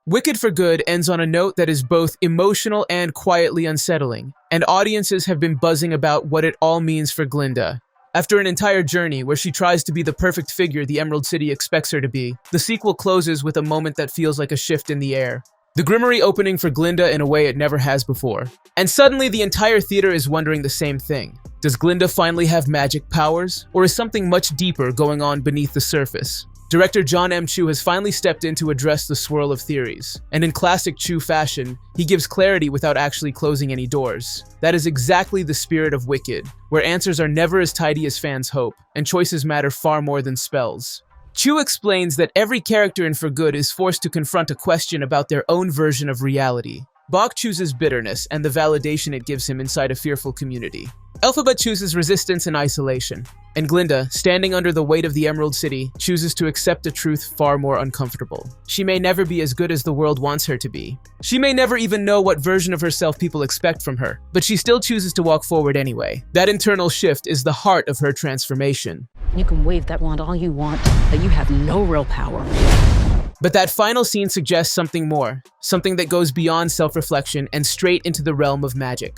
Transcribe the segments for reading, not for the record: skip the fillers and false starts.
Wicked for Good ends on a note that is both emotional and quietly unsettling, and audiences have been buzzing about what it all means for Glinda. After an entire journey where she tries to be the perfect figure the Emerald City expects her to be, the sequel closes with a moment that feels like a shift in the air. The Grimmerie opening for Glinda in a way it never has before. And suddenly the entire theater is wondering the same thing. Does Glinda finally have magic powers? Or is something much deeper going on beneath the surface? Director John M. Chu has finally stepped in to address the swirl of theories. And in classic Chu fashion, he gives clarity without actually closing any doors. That is exactly the spirit of Wicked, where answers are never as tidy as fans hope, and choices matter far more than spells. Chu explains that every character in For Good is forced to confront a question about their own version of reality. Bok chooses bitterness and the validation it gives him inside a fearful community. Elphaba chooses resistance and isolation. And Glinda, standing under the weight of the Emerald City, chooses to accept a truth far more uncomfortable. She may never be as good as the world wants her to be. She may never even know what version of herself people expect from her, but she still chooses to walk forward anyway. That internal shift is the heart of her transformation. You can wave that wand all you want, but you have no real power. But that final scene suggests something more, something that goes beyond self-reflection and straight into the realm of magic.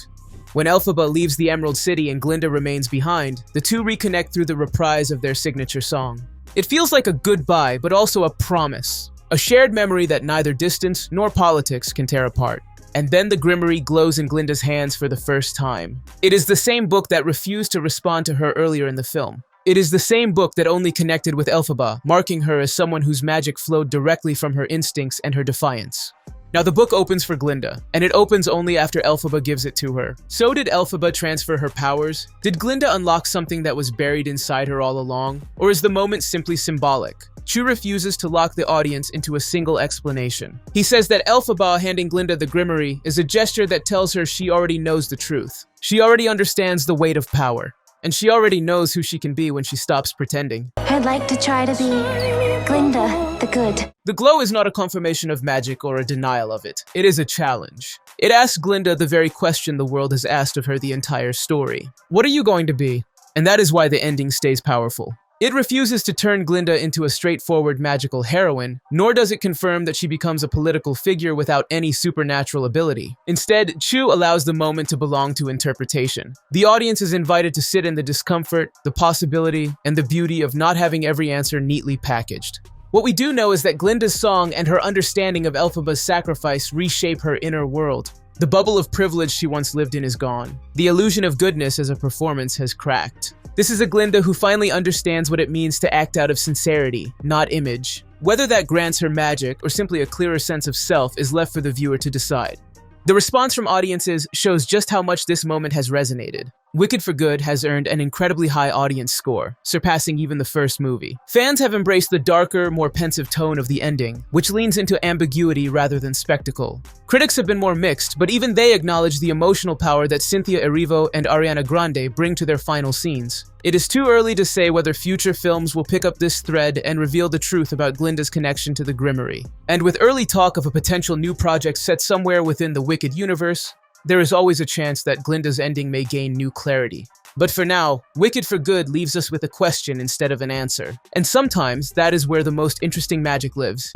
When Elphaba leaves the Emerald City and Glinda remains behind, the two reconnect through the reprise of their signature song. It feels like a goodbye, but also a promise. A shared memory that neither distance nor politics can tear apart. And then the Grimmerie glows in Glinda's hands for the first time. It is the same book that refused to respond to her earlier in the film. It is the same book that only connected with Elphaba, marking her as someone whose magic flowed directly from her instincts and her defiance. Now the book opens for Glinda, and it opens only after Elphaba gives it to her. So did Elphaba transfer her powers? Did Glinda unlock something that was buried inside her all along? Or is the moment simply symbolic? Chu refuses to lock the audience into a single explanation. He says that Elphaba handing Glinda the Grimmerie is a gesture that tells her she already knows the truth. She already understands the weight of power. And she already knows who she can be when she stops pretending. I'd like to try to be Glinda the Good. The glow is not a confirmation of magic or a denial of it. It is a challenge. It asks Glinda the very question the world has asked of her the entire story. What are you going to be? And that is why the ending stays powerful. It refuses to turn Glinda into a straightforward magical heroine, nor does it confirm that she becomes a political figure without any supernatural ability. Instead, Chu allows the moment to belong to interpretation. The audience is invited to sit in the discomfort, the possibility, and the beauty of not having every answer neatly packaged. What we do know is that Glinda's song and her understanding of Elphaba's sacrifice reshape her inner world. The bubble of privilege she once lived in is gone. The illusion of goodness as a performance has cracked. This is a Glinda who finally understands what it means to act out of sincerity, not image. Whether that grants her magic or simply a clearer sense of self is left for the viewer to decide. The response from audiences shows just how much this moment has resonated. Wicked for Good has earned an incredibly high audience score, surpassing even the first movie. Fans have embraced the darker, more pensive tone of the ending, which leans into ambiguity rather than spectacle. Critics have been more mixed, but even they acknowledge the emotional power that Cynthia Erivo and Ariana Grande bring to their final scenes. It is too early to say whether future films will pick up this thread and reveal the truth about Glinda's connection to the Grimmerie. And with early talk of a potential new project set somewhere within the Wicked universe, there is always a chance that Glinda's ending may gain new clarity. But for now, Wicked for Good leaves us with a question instead of an answer. And sometimes, that is where the most interesting magic lives.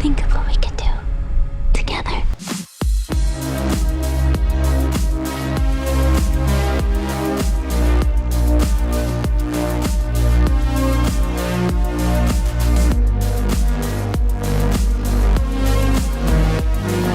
Think of what we